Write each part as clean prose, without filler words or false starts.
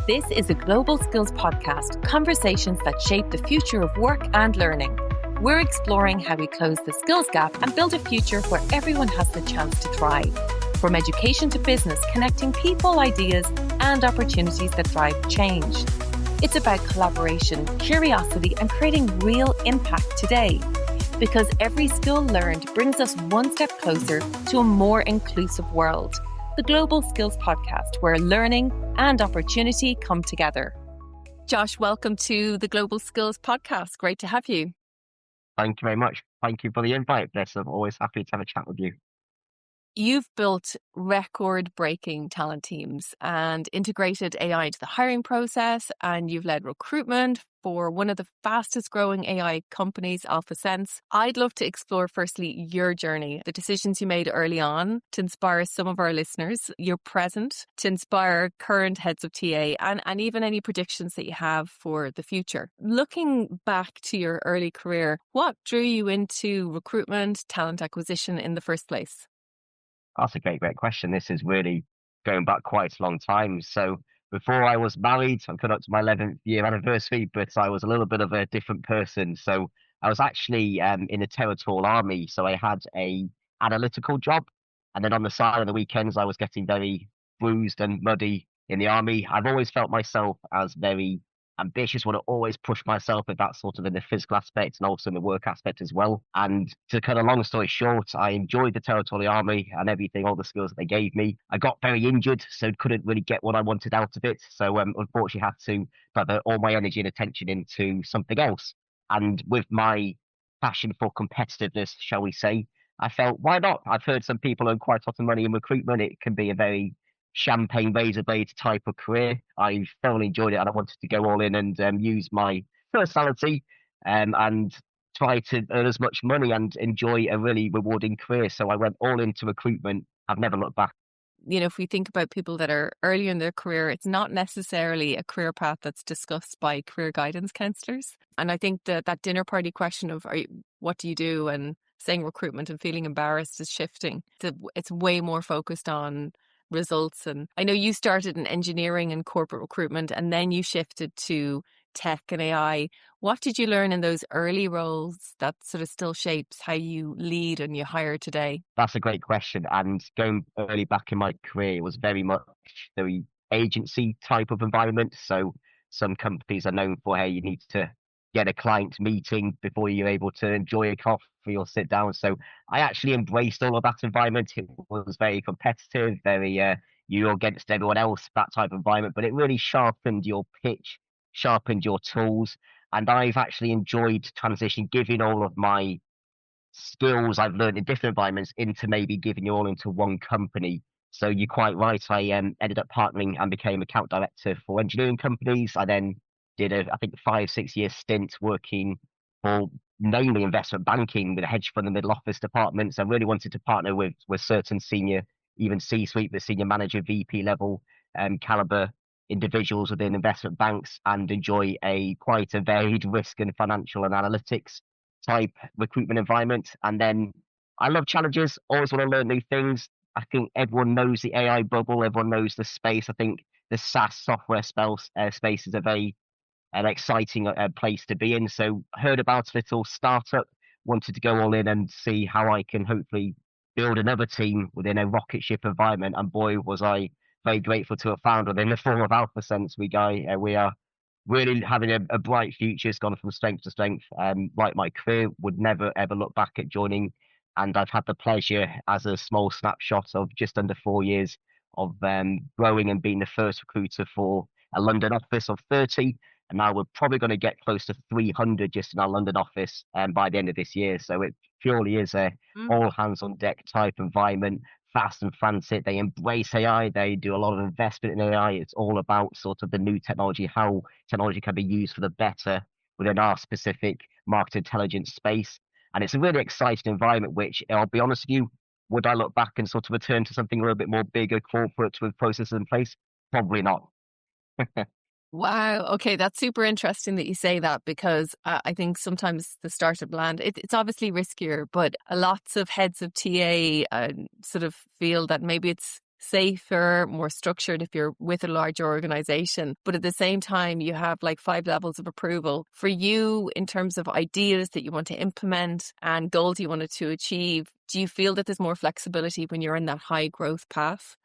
This is a Global Skills Podcast, conversations that shape the future of work and learning. We're exploring how we close the skills gap and build a future where everyone has the chance to thrive. From education to business, connecting people, ideas, and opportunities that drive change. It's about collaboration, curiosity, and creating real impact today. Because every skill learned brings us one step closer to a more inclusive world. The Global Skills Podcast, where learning and opportunity come together. Josh, welcome to the Global Skills Podcast. Great to have you. Thank you very much. Thank you for the invite, Bliss. I'm always happy to have a chat with you. You've built record-breaking talent teams and integrated AI into the hiring process, and you've led recruitment for one of the fastest growing AI companies, AlphaSense. I'd love to explore firstly your journey, the decisions you made early on to inspire some of our listeners, your present to inspire current heads of TA, and even any predictions that you have for the future. Looking back to your early career, what drew you into recruitment, talent acquisition in the first place? That's a great question. This is really going back quite a long time. So before I was married, I'm coming up to my 11th year anniversary, but I was a little bit of a different person. So I was actually in the Territorial Army. So I had a analytical job. And then on the side of the weekends, I was getting very bruised and muddy in the army. I've always felt myself as very ambitious, want to always push myself at that sort of in the physical aspect and also in the work aspect as well. And to cut a long story short, I enjoyed the Territorial Army and everything, all the skills that they gave me. I got very injured, so couldn't really get what I wanted out of it. So unfortunately had to divert all my energy and attention into something else. And with my passion for competitiveness, shall we say, I felt, why not? I've heard some people earn quite a lot of money in recruitment. It can be a very champagne razor blade type of career. I thoroughly enjoyed it, and I wanted to go all in and use my personality and try to earn as much money and enjoy a really rewarding career. So I went all into recruitment. I've never looked back. You know, if we think about people that are earlier in their career, it's not necessarily a career path that's discussed by career guidance counsellors. And I think that dinner party question of what do you do and saying recruitment and feeling embarrassed is shifting. It's way more focused on results. And I know you started in engineering and corporate recruitment, and then you shifted to tech and AI. What did you learn in those early roles that sort of still shapes how you lead and you hire today? That's a great question. And going early back in my career was very much the agency type of environment. So some companies are known for, hey, you need to get a client meeting before you're able to enjoy a coffee or sit down. So I actually embraced all of that environment. It was very competitive, very you against everyone else, that type of environment. But it really sharpened your pitch, sharpened your tools. And I've actually enjoyed transitioning, giving all of my skills I've learned in different environments into maybe giving you all into one company. So you're quite right. I ended up partnering and became account director for engineering companies. I then did I think 5-6 year stint working for mainly investment banking with a hedge fund and middle office departments. I really wanted to partner with certain senior, even C-suite, but senior manager, VP level caliber individuals within investment banks and enjoy quite a varied risk and financial and analytics type recruitment environment. And then I love challenges, always want to learn new things. I think everyone knows the AI bubble, everyone knows the space. I think the SaaS software space is a very an exciting place to be in. So heard about a little startup, wanted to go all in and see how I can hopefully build another team within a rocket ship environment. And boy, was I very grateful to have found within the form of AlphaSense. We are really having a bright future. It's gone from strength to strength. Like my career, would never ever look back at joining. And I've had the pleasure as a small snapshot of just under 4 years of growing and being the first recruiter for a London office of 30. And now we're probably going to get close to 300 just in our London office by the end of this year. So it purely is a all hands on deck type environment, fast and frantic. They embrace AI. They do a lot of investment in AI. It's all about sort of the new technology, how technology can be used for the better within our specific market intelligence space. And it's a really exciting environment, which I'll be honest with you, would I look back and sort of return to something a little bit more bigger, corporate with processes in place? Probably not. Wow. Okay. That's super interesting that you say that, because I think sometimes the startup land, it's obviously riskier, but lots of heads of TA sort of feel that maybe it's safer, more structured if you're with a larger organization. But at the same time, you have like 5 levels of approval. For you, in terms of ideas that you want to implement and goals you wanted to achieve, do you feel that there's more flexibility when you're in that high growth path?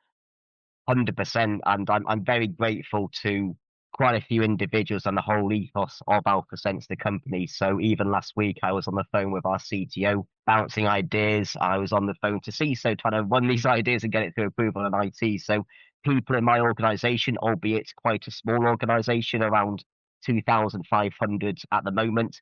100%. And I'm very grateful to quite a few individuals and the whole ethos of AlphaSense, the company. So even last week, I was on the phone with our CTO, bouncing ideas. I was on the phone to CISO, trying to run these ideas and get it through approval in IT. So people in my organization, albeit quite a small organization, around 2,500 at the moment,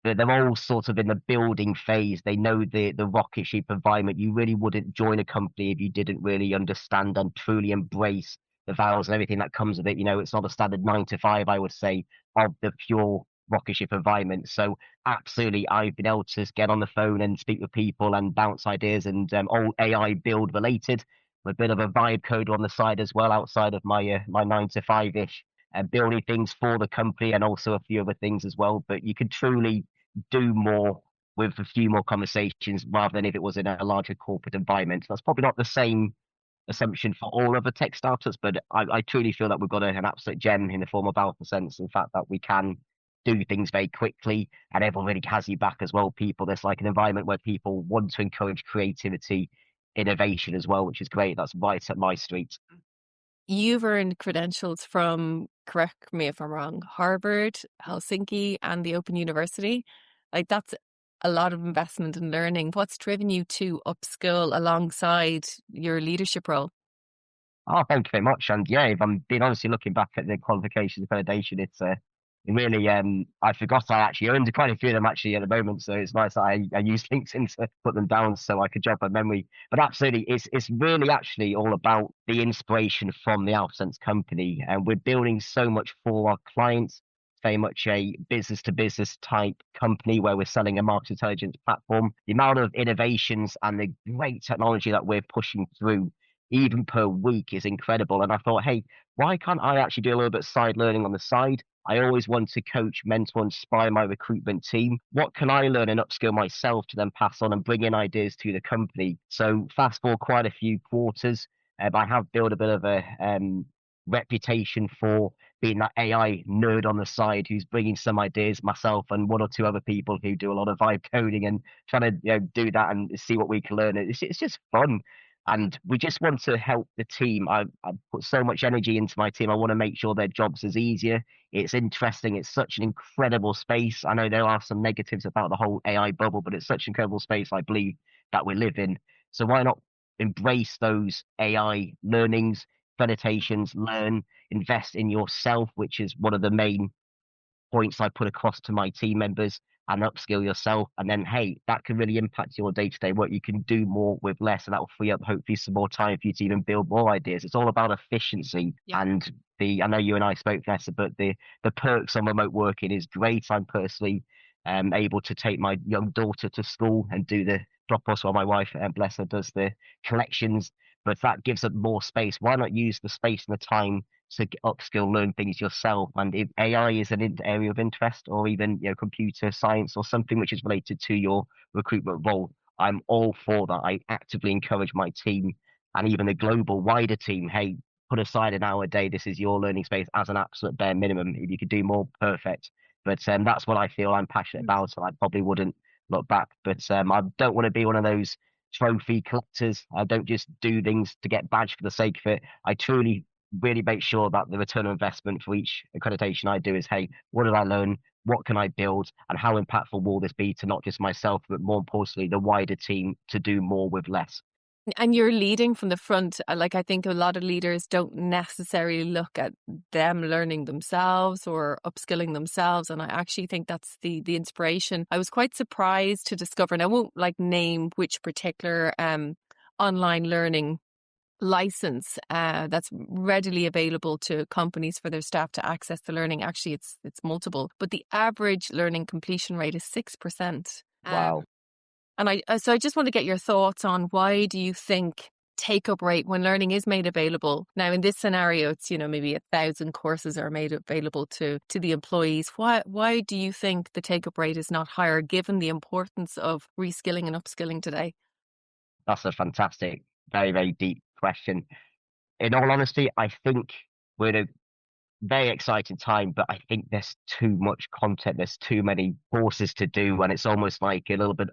they're all sort of in the building phase. They know the rocket ship environment. You really wouldn't join a company if you didn't really understand and truly embrace the values and everything that comes with it. You know, it's not a standard 9 to 5, I would say, of the pure rocket ship environment. So absolutely, I've been able to get on the phone and speak with people and bounce ideas and all AI build related. A bit of a vibe code on the side as well, outside of my 9 to 5 ish, building things for the company and also a few other things as well. But you could truly do more with a few more conversations rather than if it was in a larger corporate environment. That's probably not the same assumption for all other tech startups, but I truly feel that we've got an absolute gem in the form of AlphaSense. In fact, that we can do things very quickly and everyone really has you back as well. People, there's like an environment where people want to encourage creativity, innovation as well, which is great. That's right up my street. You've earned credentials from, correct me if I'm wrong, Harvard, Helsinki, and the Open University. Like that's a lot of investment in learning. What's driven you to upskill alongside your leadership role? Oh, thank you very much. And yeah, if I'm being honestly looking back at the qualifications accreditation, it's it really I forgot I actually earned quite a few of them actually at the moment. So it's nice that I use LinkedIn to put them down so I could jog my memory. But absolutely, it's really actually all about the inspiration from the AlphaSense company, and we're building so much for our clients. Very much a business to business type company where we're selling a market intelligence platform. The amount of innovations and the great technology that we're pushing through even per week is incredible. And I thought, hey, why can't I actually do a little bit of side learning on the side? I always want to coach, mentor, inspire my recruitment team. What can I learn and upskill myself to then pass on and bring in ideas to the company? So fast forward quite a few quarters, I have built a bit of a reputation for being that AI nerd on the side who's bringing some ideas, myself and one or two other people who do a lot of vibe coding and trying to do that and see what we can learn. It's just fun. And we just want to help the team. I put so much energy into my team. I want to make sure their jobs is easier. It's interesting. It's such an incredible space. I know there are some negatives about the whole AI bubble, but it's such an incredible space, I believe, that we live in. So why not embrace those AI learnings, accreditations, learn, invest in yourself, which is one of the main points I put across to my team members, and upskill yourself. And then, hey, that can really impact your day to day work. You can do more with less, and that will free up hopefully some more time for you to even build more ideas. It's all about efficiency. Yeah. And I know you and I spoke, Vanessa, but the perks on remote working is great. I'm personally able to take my young daughter to school and do the drop offs while my wife, bless her, does the collections. But that gives up more space. Why not use the space and the time to upskill, learn things yourself? And if AI is an area of interest, or even computer science or something which is related to your recruitment role, I'm all for that. I actively encourage my team and even the global wider team. Hey, put aside an hour a day. This is your learning space as an absolute bare minimum. If you could do more, perfect. But that's what I feel I'm passionate about. So I probably wouldn't look back. But I don't want to be one of those trophy collectors. I don't just do things to get badged for the sake of it. I truly really make sure that the return on investment for each accreditation I do is, hey, what did I learn? What can I build? And how impactful will this be to not just myself, but more importantly, the wider team to do more with less? And you're leading from the front. Like, I think a lot of leaders don't necessarily look at them learning themselves or upskilling themselves. And I actually think that's the inspiration. I was quite surprised to discover, and I won't like name which particular online learning license that's readily available to companies for their staff to access the learning. Actually, it's multiple, but the average learning completion rate is 6%. Wow. And so I just want to get your thoughts on, why do you think take-up rate when learning is made available? Now, in this scenario, it's, maybe 1,000 courses are made available to the employees. Why do you think the take-up rate is not higher, given the importance of reskilling and upskilling today? That's a fantastic, very, very deep question. In all honesty, I think we're in a very exciting time, but I think there's too much content. There's too many courses to do, and it's almost like a little bit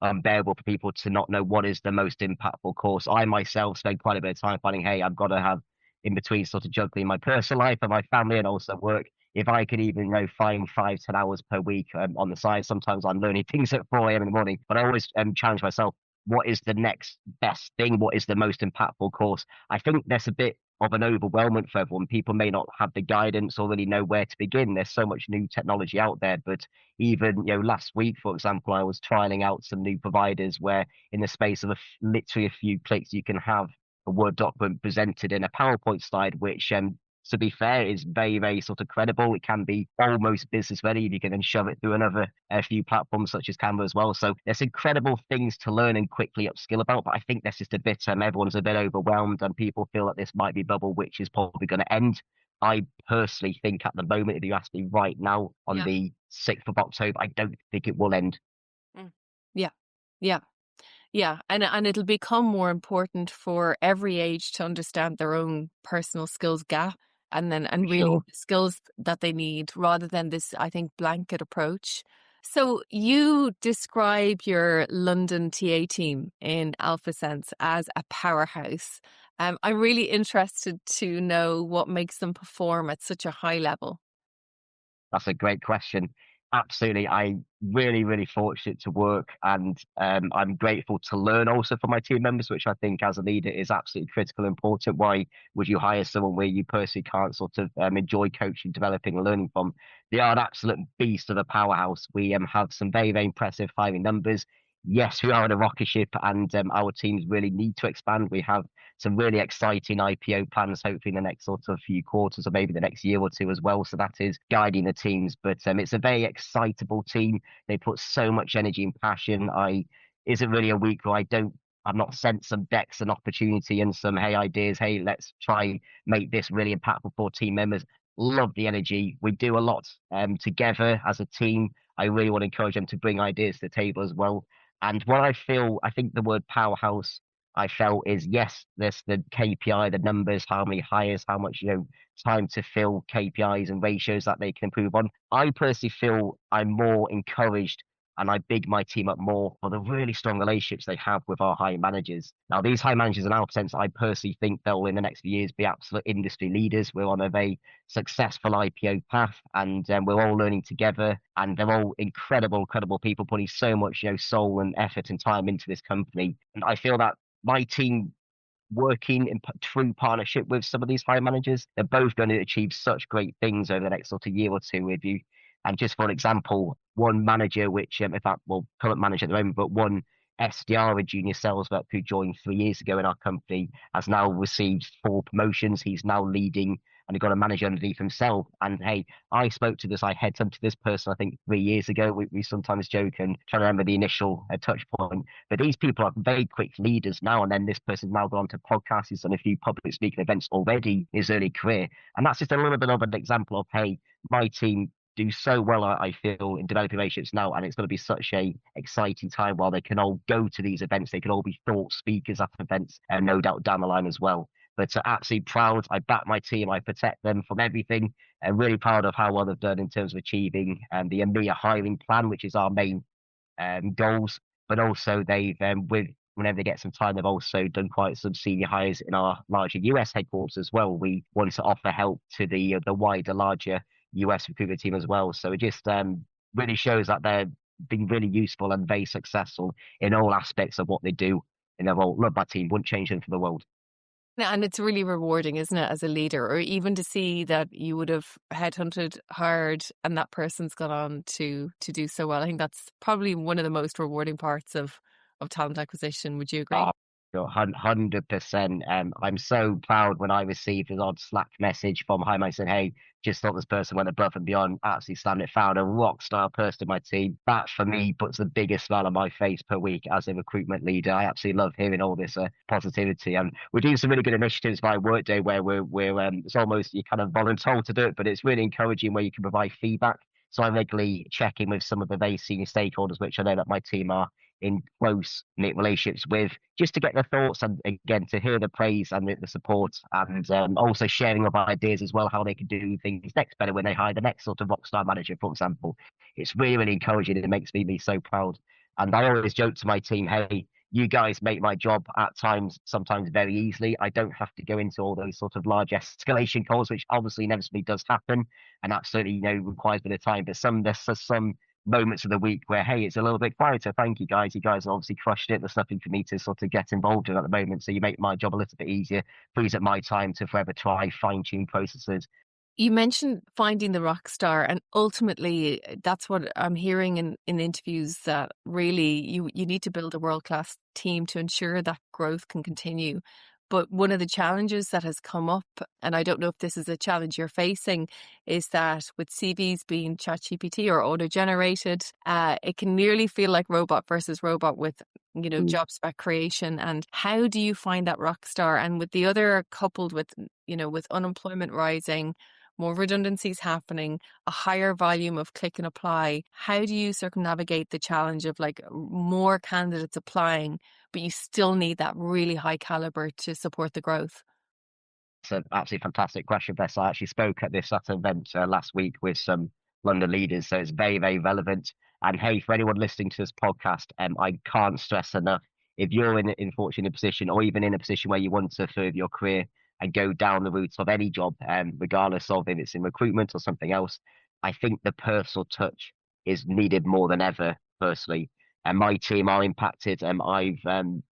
unbearable for people to not know what is the most impactful course. I myself spend quite a bit of time finding, hey, I've got to have in between sort of juggling my personal life and my family and also work. If I could even, find 5, 10 hours per week on the side, sometimes I'm learning things at 4 a.m. in the morning, but I always challenge myself. What is the next best thing? What is the most impactful course? I think there's a bit of an overwhelmment for everyone. People may not have the guidance or really know where to begin. There's so much new technology out there. But even, last week, for example, I was trialing out some new providers where in the space of literally a few clicks, you can have a Word document presented in a PowerPoint slide, which to be fair, is very, very sort of credible. It can be almost business ready if you can then shove it through a few platforms such as Canva as well. So there's incredible things to learn and quickly upskill about. But I think that's just a bit, everyone's a bit overwhelmed and people feel that this might be a bubble, which is probably going to end. I personally think at the moment, if you ask me right now on the 6th of October, I don't think it will end. Yeah. Yeah. Yeah, and it'll become more important for every age to understand their own personal skills gap and really Sure. the skills that they need rather than this, I think, blanket approach. So you describe your London TA team in AlphaSense as a powerhouse. I'm really interested to know what makes them perform at such a high level. That's a great question. Absolutely. I really, really fortunate to work and I'm grateful to learn also from my team members, which I think as a leader is absolutely critical and important. Why would you hire someone where you personally can't sort of enjoy coaching, developing and learning from? They are an absolute beast of a powerhouse. We have some very, very impressive hiring numbers. Yes, we are in a rocket ship and our teams really need to expand. We have some really exciting IPO plans, hopefully in the next sort of few quarters or maybe the next year or two as well. So that is guiding the teams. But it's a very excitable team. They put so much energy and passion. Isn't really a week where I've not sent some decks and opportunity and some hey ideas. Hey, let's try make this really impactful for team members. Love the energy. We do a lot together as a team. I really want to encourage them to bring ideas to the table as well. And what I think the word powerhouse I felt is yes, there's the KPI, the numbers, how many hires, how much, time to fill KPIs and ratios that they can improve on. I personally feel I'm more encouraged and I big my team up more for the really strong relationships they have with our high managers. Now, these high managers in AlphaSense, I personally think they'll in the next few years be absolute industry leaders. We're on a very successful IPO path and we're all learning together and they're all incredible people putting so much, soul and effort and time into this company. And I feel that my team working in true partnership with some of these high managers, they're both going to achieve such great things over the next sort of year or two with you. And just for an example, one manager, which in fact, well, current manager at the moment, but one SDR, a junior sales rep who joined 3 years ago in our company, has now received 4 promotions. He's now leading and he got a manager underneath himself. And hey, I spoke to this, I headhunted this person, I think 3 years ago. We sometimes joke and try to remember the initial touch point. But these people are very quick leaders now. And then this person's now gone to podcasts. He's done a few public speaking events already in his early career. And that's just a little bit of an example of, hey, my team do so well, I feel, in developing relationships now, and it's going to be such a exciting time while they can all go to these events. They can all be thought speakers at events, and no doubt down the line as well. But absolutely proud. I back my team. I protect them from everything. And really proud of how well they've done in terms of achieving the EMEA hiring plan, which is our main goals. But also they've whenever they get some time, they've also done quite some senior hires in our larger US headquarters as well. We want to offer help to the wider, larger US recruitment team as well. So it just really shows that they're being really useful and very successful in all aspects of what they do in their role. Love my team, wouldn't change them for the world. And it's really rewarding, isn't it, as a leader, or even to see that you would have headhunted hard and that person's gone on to do so well. I think that's probably one of the most rewarding parts of talent acquisition. Would you agree? Oh, sure, 100%. I'm so proud when I received an odd Slack message from Hi Mike saying, hey, just thought this person went above and beyond, absolutely slammed it, found a rock star person in my team. That for me puts the biggest smile on my face per week as a recruitment leader. I absolutely love hearing all this positivity. And we're doing some really good initiatives via Workday where we're it's almost you kind of voluntold to do it, but it's really encouraging where you can provide feedback. So I regularly check in with some of the very senior stakeholders, which I know that my team are in close knit relationships with, just to get their thoughts and again to hear the praise and the support, and also sharing of ideas as well, how they can do things next better when they hire the next sort of rockstar manager, for example. It's really, really encouraging. It makes me so proud. And I always joke to my team, hey, you guys make my job at times, sometimes very easily. I don't have to go into all those sort of large escalation calls, which obviously inevitably does happen and absolutely, requires a bit of time. But there's some moments of the week where, hey, it's a little bit quieter. Thank you guys. You guys obviously crushed it. There's nothing for me to sort of get involved in at the moment. So you make my job a little bit easier, frees up my time to forever try fine-tune processes. You mentioned finding the rock star, and ultimately that's what I'm hearing in interviews, that really you need to build a world-class team to ensure that growth can continue. But one of the challenges that has come up, and I don't know if this is a challenge you're facing, is that with CVs being ChatGPT or auto-generated, it can nearly feel like robot versus robot with, job spec creation. And how do you find that rock star? And with the other, coupled with, with unemployment rising, more redundancies happening, a higher volume of click and apply, how do you circumnavigate the challenge of like more candidates applying, but you still need that really high caliber to support the growth? It's an absolutely fantastic question, Bess. I actually spoke at this event last week with some London leaders, so it's very, very relevant. And hey, for anyone listening to this podcast, I can't stress enough, if you're in an fortunate position, or even in a position where you want to further your career and go down the route of any job, regardless of if it's in recruitment or something else, I think the personal touch is needed more than ever, personally. And my team are impacted. I've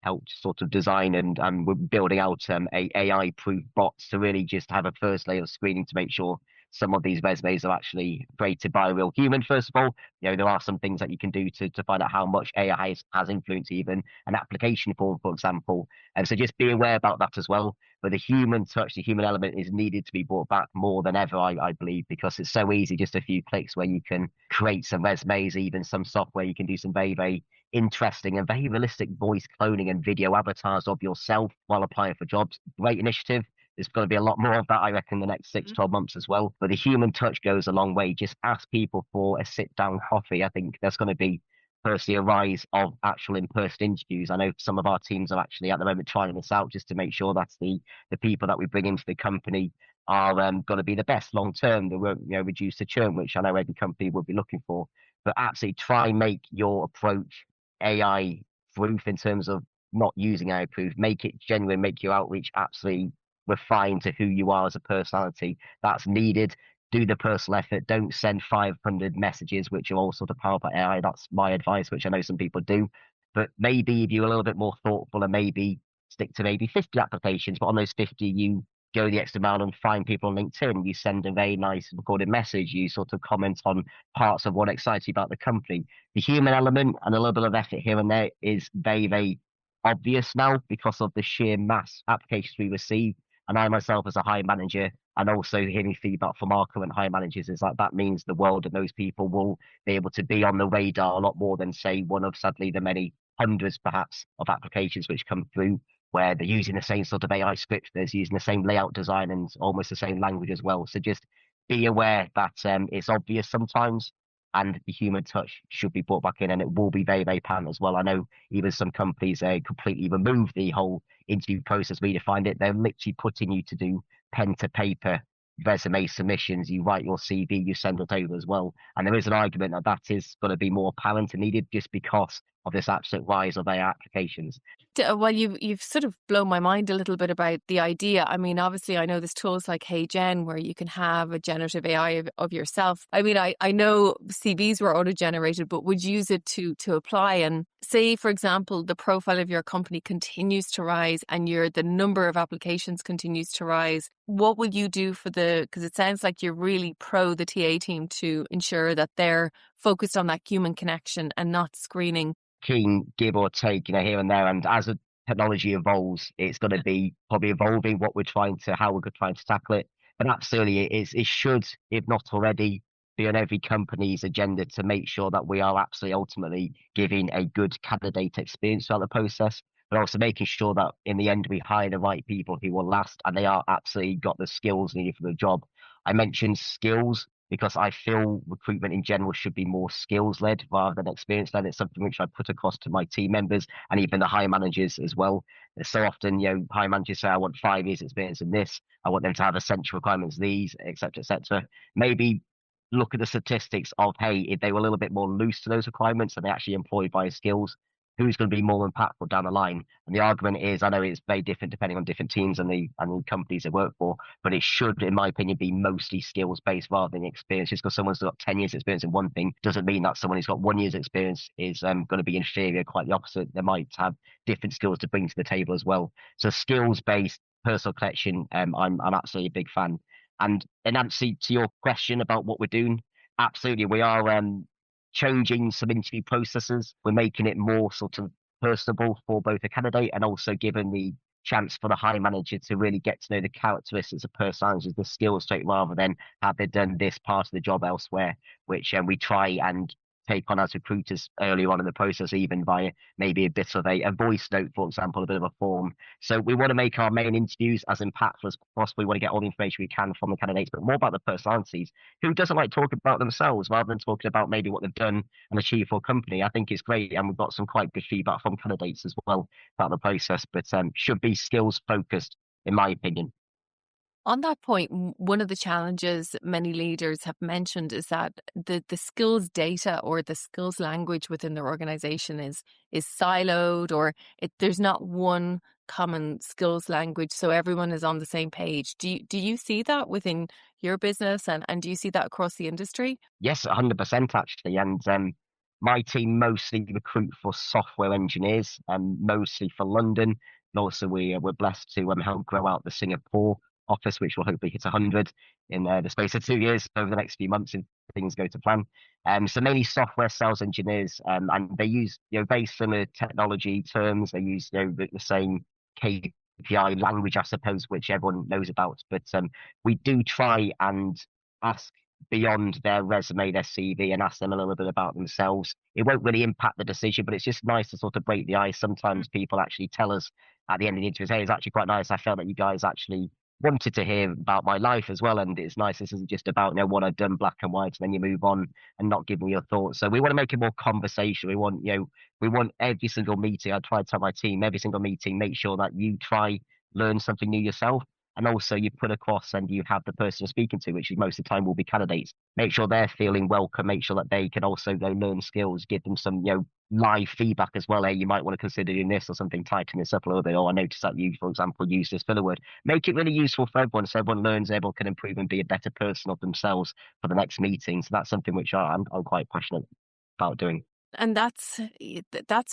helped sort of design and we're building out a AI-proof bots to really just have a first layer of screening to make sure some of these resumes are actually created by a real human. First of all, there are some things that you can do to find out how much AI has influenced even an application form, for example. And so just be aware about that as well. But the human touch, the human element is needed to be brought back more than ever, I believe, because it's so easy, just a few clicks where you can create some resumes, even some software. You can do some very, very interesting and very realistic voice cloning and video avatars of yourself while applying for jobs. Great initiative. There's going to be a lot more of that, I reckon, the next 6-12 months as well. But the human touch goes a long way. Just ask people for a sit-down coffee. I think there's going to be personally a rise of actual in-person interviews. I know some of our teams are actually at the moment trying this out just to make sure that the people that we bring into the company are going to be the best long term. They won't reduce the churn, which I know every company would be looking for. But absolutely try and make your approach AI proof in terms of not using AI proof. Make it genuine. Make your outreach absolutely refined to who you are as a personality. That's needed. Do the personal effort. Don't send 500 messages, which are all sort of powered by AI. That's my advice, which I know some people do. But maybe if you're a little bit more thoughtful and maybe stick to maybe 50 applications, but on those 50, you go the extra mile and find people on LinkedIn. You send a very nice recorded message. You sort of comment on parts of what excites you about the company. The human element and a little bit of effort here and there is very, very obvious now because of the sheer mass applications we receive. And I myself, as a hiring manager, and also hearing feedback from our current hiring managers, is like that means the world, and those people will be able to be on the radar a lot more than, say, one of sadly the many hundreds perhaps of applications which come through where they're using the same sort of AI scripts, they're using the same layout design and almost the same language as well. So just be aware that it's obvious sometimes, and the human touch should be brought back in, and it will be very, very patterned as well. I know even some companies completely remove the whole interview process, redefined it. They're literally putting you to do pen to paper resume submissions. You write your CV, you send it over as well. And there is an argument that that is going to be more apparent and needed just because of this absolute rise of AI applications. Well, you've sort of blown my mind a little bit about the idea. I mean, obviously, I know there's tools like Hey Gen where you can have a generative AI of yourself. I mean, I know CVs were auto-generated, but would you use it to apply? And say, for example, the profile of your company continues to rise and the number of applications continues to rise. What will you do because it sounds like you're really pro the TA team to ensure that they're focused on that human connection and not screening. Keen give or take, here and there. And as the technology evolves, it's going to be probably evolving how we're trying to tackle it. But absolutely, it should, if not already, be on every company's agenda to make sure that we are absolutely ultimately giving a good candidate experience throughout the process, but also making sure that in the end we hire the right people who will last and they are absolutely got the skills needed for the job. I mentioned skills because I feel recruitment in general should be more skills led rather than experience led. It's something which I put across to my team members and even the hire managers as well. So often, hire managers say, I want 5 years experience in this. I want them to have essential requirements, these, et cetera, et cetera. Maybe look at the statistics of, hey, if they were a little bit more loose to those requirements and they actually employed by skills, who's going to be more impactful down the line? And the argument is, I know it's very different depending on different teams and the companies they work for, but it should, in my opinion, be mostly skills based rather than experience. Just because someone's got 10 years experience in one thing doesn't mean that someone who's got 1 year's experience is going to be inferior. Quite the opposite. They might have different skills to bring to the table as well. So skills based personal connection, I'm absolutely a big fan. And in answer to your question about what we're doing, absolutely, we are changing some interview processes. We're making it more sort of personable for both the candidate and also giving the chance for the hiring manager to really get to know the characteristics of personalities, the skills trait, rather than have they done this part of the job elsewhere, which we try and take on as recruiters earlier on in the process, even via maybe a bit of a voice note, for example, a bit of a form. So we want to make our main interviews as impactful as possible. We want to get all the information we can from the candidates, but more about the personalities. Who doesn't like talking about themselves rather than talking about maybe what they've done and achieved for a company? I think it's great. And we've got some quite good feedback from candidates as well about the process, but should be skills focused, in my opinion. On that point, one of the challenges many leaders have mentioned is that the skills data or the skills language within their organization is siloed, or there's not one common skills language, so everyone is on the same page. Do you see that within your business, and do you see that across the industry? Yes, 100% actually. And my team mostly recruit for software engineers, and mostly for London. And also we're blessed to help grow out the Singapore office, which will hopefully hit 100 in the space of 2 years over the next few months if things go to plan. So mainly software sales engineers, and they use very similar technology terms. They use the same KPI language, I suppose, which everyone knows about. But we do try and ask beyond their resume, their CV, and ask them a little bit about themselves. It won't really impact the decision, but it's just nice to sort of break the ice. Sometimes people actually tell us at the end of the interview, hey, it's actually quite nice. I felt that you guys actually wanted to hear about my life as well, and it's nice. This isn't just about what I've done, black and white, and then you move on and not give me your thoughts. So we want to make it more conversation. We want every single meeting. I try to tell my team every single meeting, make sure that you try learn something new yourself, and also you put across and you have the person you're speaking to, which most of the time will be candidates. Make sure they're feeling welcome. Make sure that they can also learn skills. Give them some live feedback as well. Hey, you might want to consider doing this or something, tighten this up a little bit. Or I noticed that you, for example, use this filler word. Make it really useful for everyone, so everyone learns, everyone can improve and be a better person of themselves for the next meeting. So that's something which I'm quite passionate about doing. And that's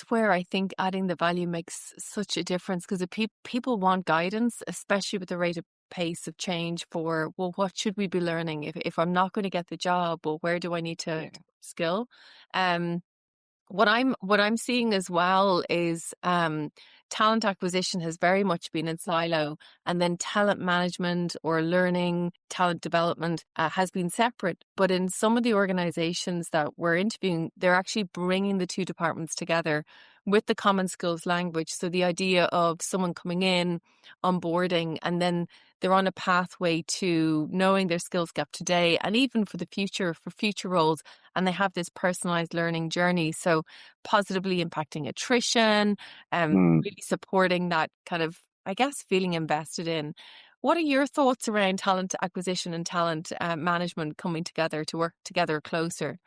where I think adding the value makes such a difference, because people want guidance, especially with the rate of pace of change for, well, what should we be learning if I'm not going to get the job? Well, where do I need to skill? What I'm seeing as well is talent acquisition has very much been in silo, and then talent management or learning, talent development has been separate. But in some of the organizations that we're interviewing, they're actually bringing the two departments together with the common skills language. So the idea of someone coming in, onboarding, and then they're on a pathway to knowing their skills gap today and even for the future, for future roles. And they have this personalized learning journey. So positively impacting attrition, really supporting that kind of, I guess, feeling invested in. What are your thoughts around talent acquisition and talent management coming together to work together closer?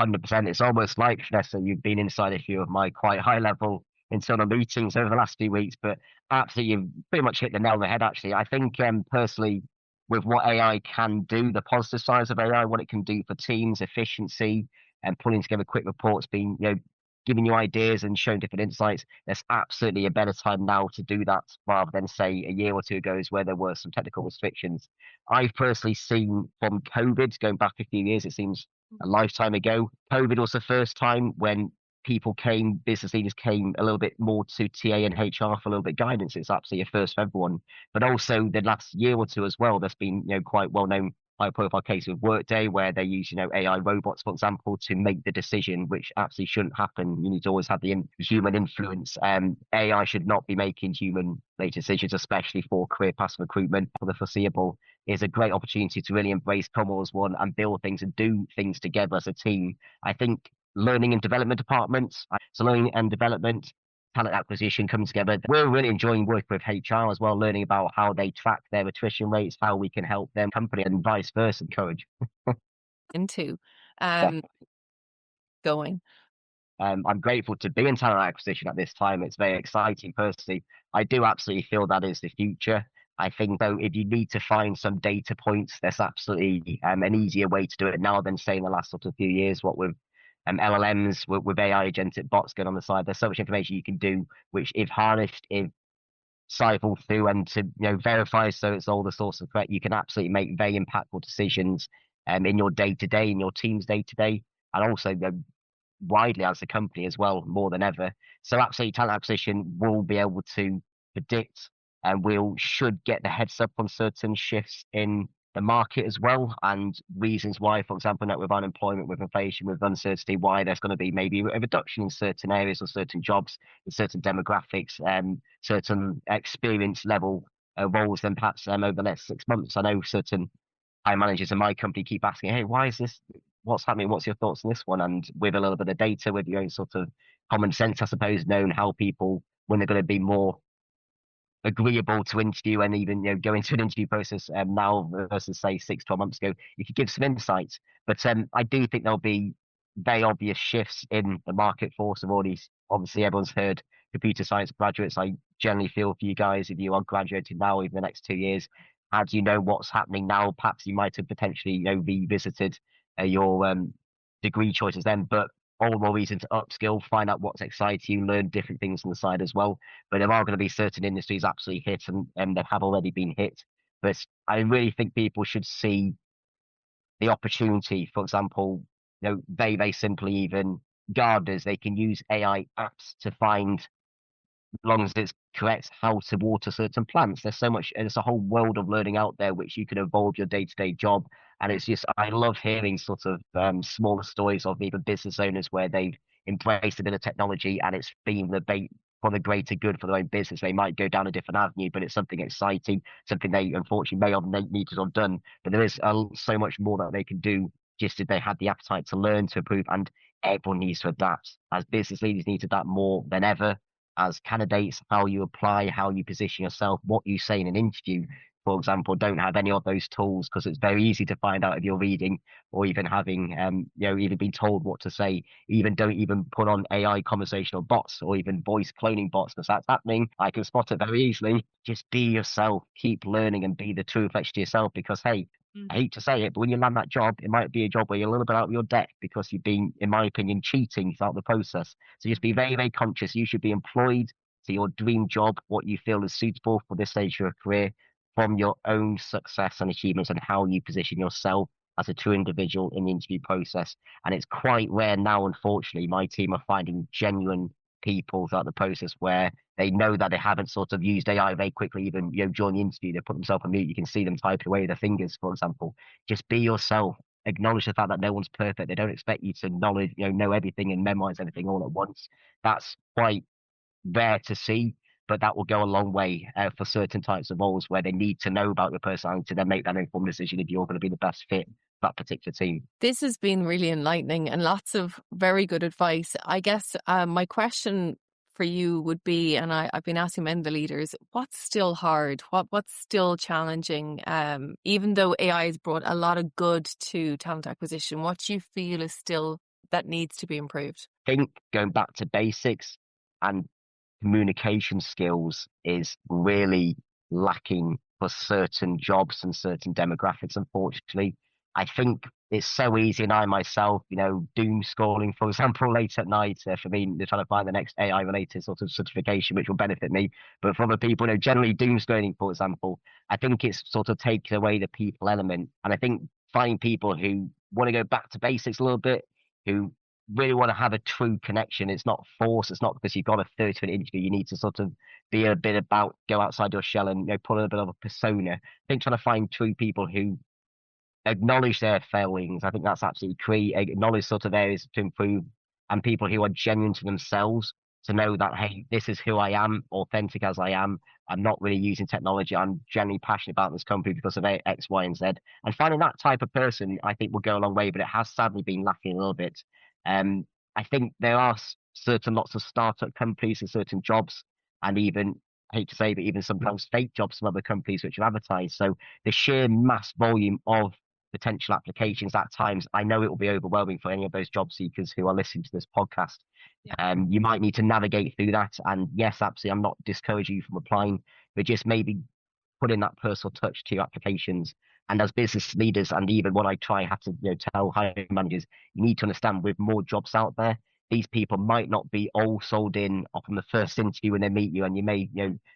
100%. It's almost like, Vanessa, you've been inside a few of my quite high level internal meetings over the last few weeks, but absolutely, you've pretty much hit the nail on the head, actually. I think personally, with what AI can do, the positive sides of AI, what it can do for teams, efficiency, and pulling together quick reports, being, giving you ideas and showing different insights, there's absolutely a better time now to do that rather than, say, a year or two ago where there were some technical restrictions. I've personally seen from COVID, going back a few years, it seems a lifetime ago, COVID was the first time when business leaders came a little bit more to TA and HR for a little bit of guidance. It's absolutely a first for everyone. But also the last year or two as well, there's been, quite well known high profile case with Workday where they use, AI robots, for example, to make the decision, which absolutely shouldn't happen. You need to always have the human influence. AI should not be making human made decisions, especially for career path recruitment for the foreseeable. Is a great opportunity to really embrace come all as one and build things and do things together as a team. I think learning and development departments, so learning and development, talent acquisition coming together. We're really enjoying working with HR as well, learning about how they track their attrition rates, how we can help them company and vice versa, encourage. Into Yeah. going. I'm grateful to be in talent acquisition at this time. It's very exciting personally. I do absolutely feel that is the future. I think though, if you need to find some data points, there's absolutely an easier way to do it now than say in the last sort of few years, what with LLMs, with AI agentic bots going on the side. There's so much information you can do, which if harnessed, if siphoned through and to verify so it's all the source of correct, you can absolutely make very impactful decisions in your day to day, in your team's day to day, and also widely as a company as well, more than ever. So absolutely talent acquisition will be able to predict and should get the heads up on certain shifts in the market as well, and reasons why, for example, with unemployment, with inflation, with uncertainty, why there's going to be maybe a reduction in certain areas or certain jobs, in certain demographics, certain experience level roles than perhaps over the next 6 months. I know certain high managers in my company keep asking, hey, why is this? What's happening? What's your thoughts on this one? And with a little bit of data, with your own sort of common sense, I suppose, knowing how people, when they're going to be more agreeable to interview and even go into an interview process now versus say 6 12 months ago, you could give some insights. But I do think there'll be very obvious shifts in the market force of all these. Obviously everyone's heard computer science graduates. I generally feel for you guys, if you are graduating now over the next 2 years, how do you know what's happening now? Perhaps you might have potentially revisited your degree choices then, but all the more reason to upskill, find out what's exciting you, learn different things on the side as well. But there are going to be certain industries absolutely hit and they have already been hit. But I really think people should see the opportunity. For example, they simply, even gardeners, they can use AI apps to find, as long as it's correct, how to water certain plants. There's a whole world of learning out there which you can evolve your day-to-day job. And it's just, I love hearing sort of smaller stories of even business owners where they've embraced a bit of technology and it's been for the greater good for their own business. They might go down a different avenue, but it's something exciting, something they unfortunately may have need to have done. But there is so much more that they can do just if they had the appetite to learn, to improve, and everyone needs to adapt. As business leaders need to adapt more than ever. As candidates, how you apply, how you position yourself, what you say in an interview, for example, don't have any of those tools because it's very easy to find out if you're reading or even having, even being told what to say. Don't even put on AI conversational bots or even voice cloning bots because that's happening. I can spot it very easily. Just be yourself, keep learning and be the true reflection to yourself because, hey, I hate to say it, but when you land that job, it might be a job where you're a little bit out of your depth because you've been, in my opinion, cheating throughout the process. So just be very, very conscious. You should be employed to your dream job, what you feel is suitable for this stage of your career, from your own success and achievements and how you position yourself as a true individual in the interview process. And it's quite rare now, unfortunately. My team are finding genuine people throughout the process where they know that they haven't sort of used AI very quickly, even during the interview, they put themselves on mute. You can see them typing away with their fingers, for example. Just be yourself. Acknowledge the fact that no one's perfect. They don't expect you to know everything and memorize everything all at once. That's quite rare to see, but that will go a long way for certain types of roles where they need to know about your personality to then make that informed decision if you're going to be the best fit for that particular team. This has been really enlightening and lots of very good advice. I guess my question for you would be, and I've been asking many of the leaders, what's still hard? What's still challenging? Even though AI has brought a lot of good to talent acquisition, what do you feel is still that needs to be improved? I think going back to basics and communication skills is really lacking for certain jobs and certain demographics, unfortunately. I think it's so easy, and I myself, doom scrolling, for example, late at night for me, they're trying to find the next AI related sort of certification which will benefit me. But for other people, generally doom scrolling, for example, I think it's sort of taken away the people element. And I think finding people who want to go back to basics a little bit, who really want to have a true connection. It's not force. It's not because you've got a 30-minute interview. You need to sort of be a bit go outside your shell and put a bit of a persona. I think trying to find true people who acknowledge their failings. I think that's absolutely key. Acknowledge sort of areas to improve, and people who are genuine to themselves to know that, hey, this is who I am, authentic as I am. I'm not really using technology. I'm genuinely passionate about this company because of X, Y, and Z. And finding that type of person, I think, will go a long way. But it has sadly been lacking a little bit. I think there are certain lots of startup companies and certain jobs, and even I hate to say, but even sometimes fake jobs from other companies which are advertised. So the sheer mass volume of potential applications at times, I know it will be overwhelming for any of those job seekers who are listening to this podcast. Yeah. You might need to navigate through that. And yes, absolutely, I'm not discouraging you from applying, but just maybe put in that personal touch to your applications. And as business leaders, and even what I try have to tell hiring managers, you need to understand with more jobs out there, these people might not be all sold in on the first interview when they meet you, and you may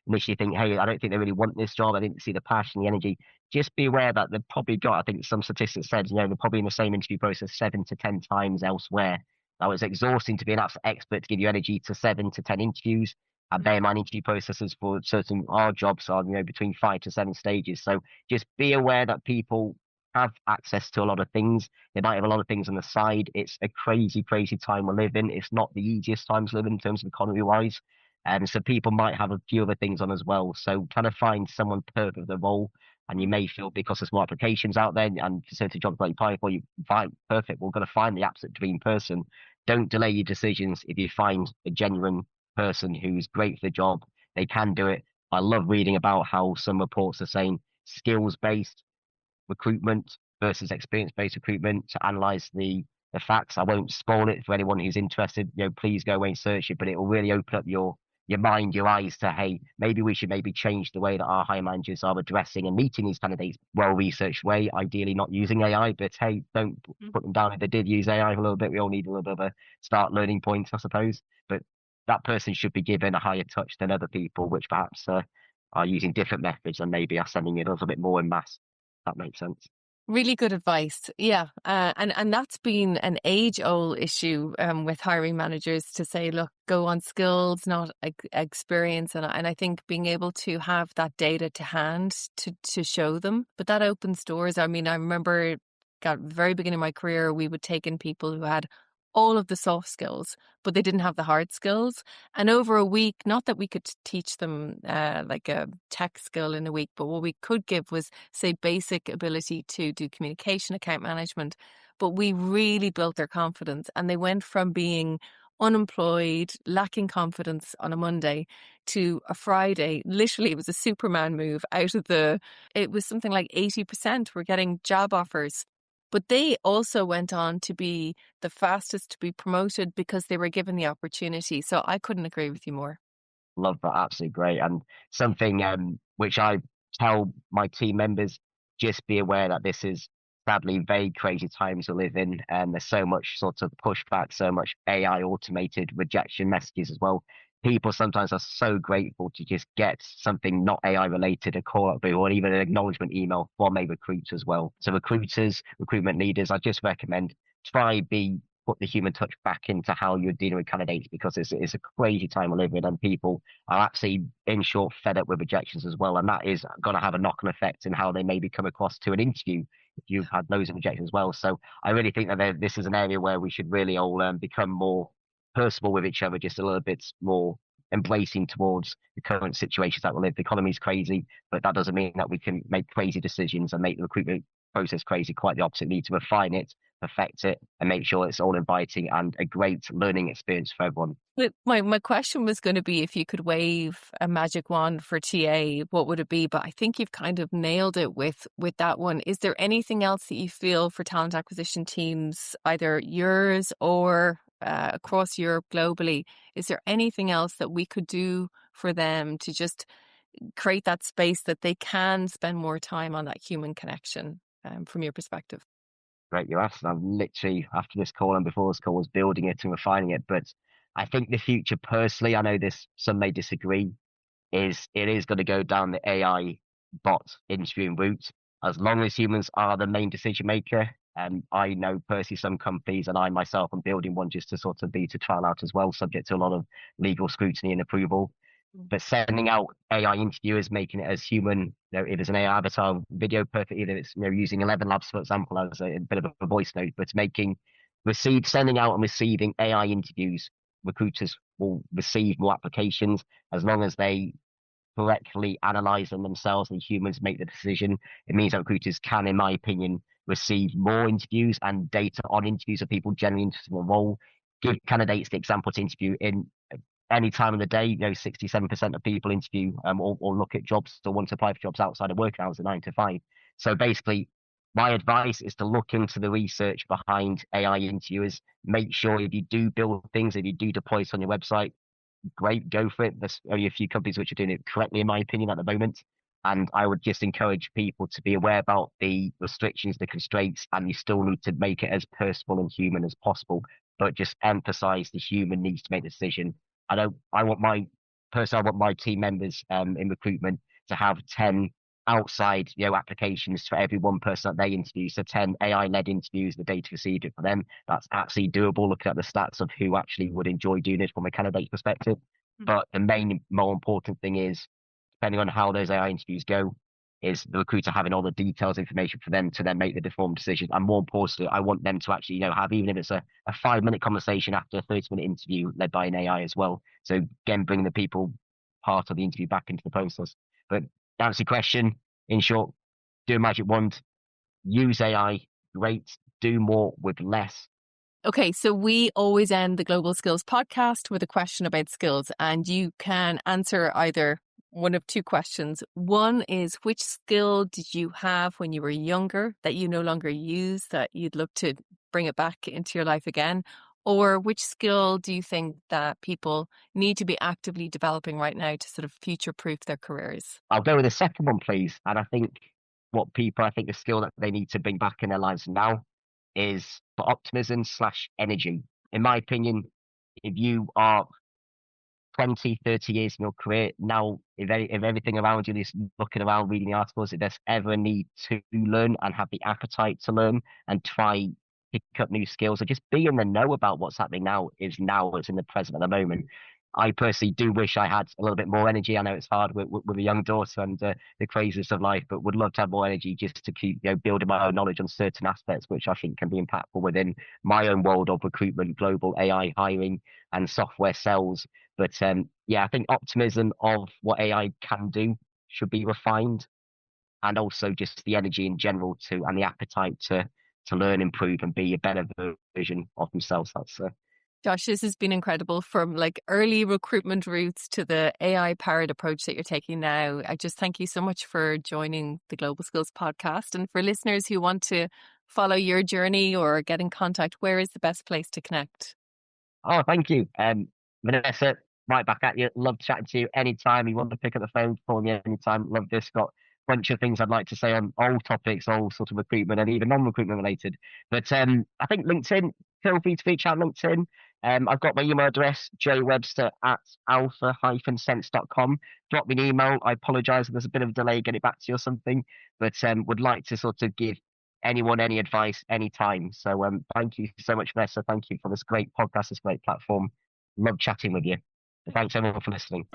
initially think, hey, I don't think they really want this job. I didn't see the passion, the energy. Just be aware that they've probably got, I think some statistics said, they're probably in the same interview process 7 to 10 times elsewhere. Now it's exhausting to be an absolute expert to give you energy to 7 to 10 interviews. And bear in mind, interview processes for certain our jobs are between 5 to 7 stages. So just be aware that people have access to a lot of things. They might have a lot of things on the side. It's a crazy, crazy time we're living. It's not the easiest times living in terms of economy wise. And so people might have a few other things on as well. So trying to find someone perfect for the role. And you may feel because there's more applications out there and certain jobs like you apply for, you find perfect. We're going to find the absolute dream person. Don't delay your decisions if you find a genuine person who's great for the job. They can do it. I love reading about how some reports are saying skills-based recruitment versus experience-based recruitment to analyze the facts. I won't spoil it for anyone who's interested. Please go away and search it, but it will really open up your mind, your eyes to, hey, maybe we should maybe change the way that our hiring managers are addressing and meeting these candidates well-researched way, ideally not using AI, but hey, don't put them down if they did use AI a little bit. We all need a little bit of a start learning point, I suppose. But that person should be given a higher touch than other people, which perhaps are using different methods and maybe are sending it a little bit more in mass. That makes sense. Really good advice. Yeah. And that's been an age-old issue with hiring managers to say, look, go on skills, not experience. And I think being able to have that data to hand to show them, but that opens doors. I mean, I remember at the very beginning of my career, we would take in people who had all of the soft skills, but they didn't have the hard skills. And over a week, not that we could teach them like a tech skill in a week, but what we could give was, say, basic ability to do communication, account management. But we really built their confidence, and they went from being unemployed, lacking confidence on a Monday to a Friday. Literally, it was a Superman move out of it was something like 80% were getting job offers. But they also went on to be the fastest to be promoted because they were given the opportunity. So I couldn't agree with you more. Love that. Absolutely great. And something which I tell my team members, just be aware that this is sadly very crazy times we live in. And there's so much sort of pushback, so much AI automated rejection messages as well. People sometimes are so grateful to just get something not AI related, a call up or even an acknowledgement email from a recruiter as well. So recruiters, recruitment leaders, I just recommend put the human touch back into how you're dealing with candidates, because it's a crazy time we live in, and people are actually in short fed up with rejections as well. And that is going to have a knock-on effect in how they maybe come across to an interview if you've had loads of rejections as well. So I really think that this is an area where we should really all become more personable with each other, just a little bit more embracing towards the current situations that we live. The economy's crazy, but that doesn't mean that we can make crazy decisions and make the recruitment process crazy. Quite the opposite. We need to refine it, perfect it, and make sure it's all inviting and a great learning experience for everyone. But my question was going to be, if you could wave a magic wand for TA, what would it be? But I think you've kind of nailed it with that one. Is there anything else that you feel for talent acquisition teams, either yours or across Europe globally? Is there anything else that we could do for them to just create that space that they can spend more time on that human connection from your perspective? Great, you asked. I'm literally, after this call and before this call, was building it and refining it. But I think the future, personally, I know some may disagree, it is going to go down the AI bot interviewing route. As long as humans are the main decision maker, and I know personally some companies, and I myself am building one just to sort of be to trial out as well, subject to a lot of legal scrutiny and approval. But sending out AI interviewers, making it as human, if there's an AI avatar video perfect, either it's using 11 Labs, for example, as a bit of a voice note, but sending out and receiving AI interviews, recruiters will receive more applications as long as they correctly analyze them themselves and humans make the decision. It means that recruiters can, in my opinion, receive more interviews and data on interviews of people genuinely interested in the role, give candidates the example to interview in any time of the day. 67% of people interview or look at jobs or want to apply for jobs outside of working hours at 9 to 5. So basically, my advice is to look into the research behind AI interviewers. Make sure if you do build things, if you do deploy it on your website, great, go for it. There's only a few companies which are doing it correctly, in my opinion, at the moment. And I would just encourage people to be aware about the restrictions, the constraints, and you still need to make it as personal and human as possible. But just emphasize the human needs to make the decision. I want my team members in recruitment to have 10 outside applications for every one person that they interview. So 10 AI-led interviews, the data received it for them. That's absolutely doable, looking at the stats of who actually would enjoy doing it from a candidate perspective. But the more important thing is, depending on how those AI interviews go, is the recruiter having all the details, information for them to then make the informed decision. And more importantly, I want them to actually, have, even if it's a 5-minute conversation after a 30-minute interview led by an AI as well. So again, bringing the people part of the interview back into the process. But to answer your question, in short, do a magic wand, use AI, great, do more with less. Okay, so we always end the Global Skills podcast with a question about skills, and you can answer either one of two questions. One is, which skill did you have when you were younger that you no longer use, that you'd look to bring it back into your life again? Or which skill do you think that people need to be actively developing right now to sort of future-proof their careers? I'll go with the second one, please. And I think the skill that they need to bring back in their lives now is for optimism/energy. In my opinion, if you are 20, 30 years in your career now, if everything around you is looking around, reading the articles, if there's ever a need to learn and have the appetite to learn and try pick up new skills or just be in the know about what's happening now, it's in the present at the moment. I personally do wish I had a little bit more energy. I know it's hard with a young daughter and the craziness of life, but would love to have more energy just to keep building my own knowledge on certain aspects, which I think can be impactful within my own world of recruitment, global AI hiring, and software sales. But I think optimism of what AI can do should be refined, and also just the energy in general and the appetite to learn, improve, and be a better version of themselves. That's Josh, this has been incredible, from like early recruitment routes to the AI-powered approach that you're taking now. I just thank you so much for joining the Global Skills podcast. And for listeners who want to follow your journey or get in contact, where is the best place to connect? Oh, thank you. Vanessa, right back at you. Love chatting to you anytime. You want to pick up the phone, call me anytime. Love this. Got a bunch of things I'd like to say on all topics, all sort of recruitment and even non-recruitment related. But I think LinkedIn, feel free to reach out on LinkedIn. I've got my email address, jwebster@alpha-sense.com. Drop me an email. I apologise if there's a bit of a delay getting back to you or something, but would like to sort of give anyone any advice anytime. So thank you so much, Vanessa. Thank you for this great podcast, this great platform. Love chatting with you. Thanks everyone for listening.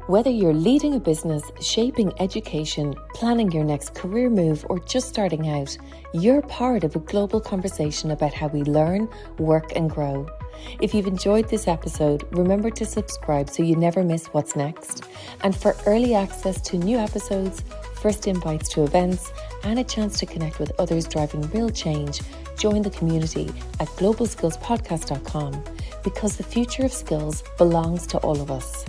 Whether you're leading a business, shaping education, planning your next career move, or just starting out, you're part of a global conversation about how we learn, work, and grow. If you've enjoyed this episode, remember to subscribe so you never miss what's next. And for early access to new episodes, first invites to events, and a chance to connect with others driving real change, join the community at globalskillspodcast.com, because the future of skills belongs to all of us.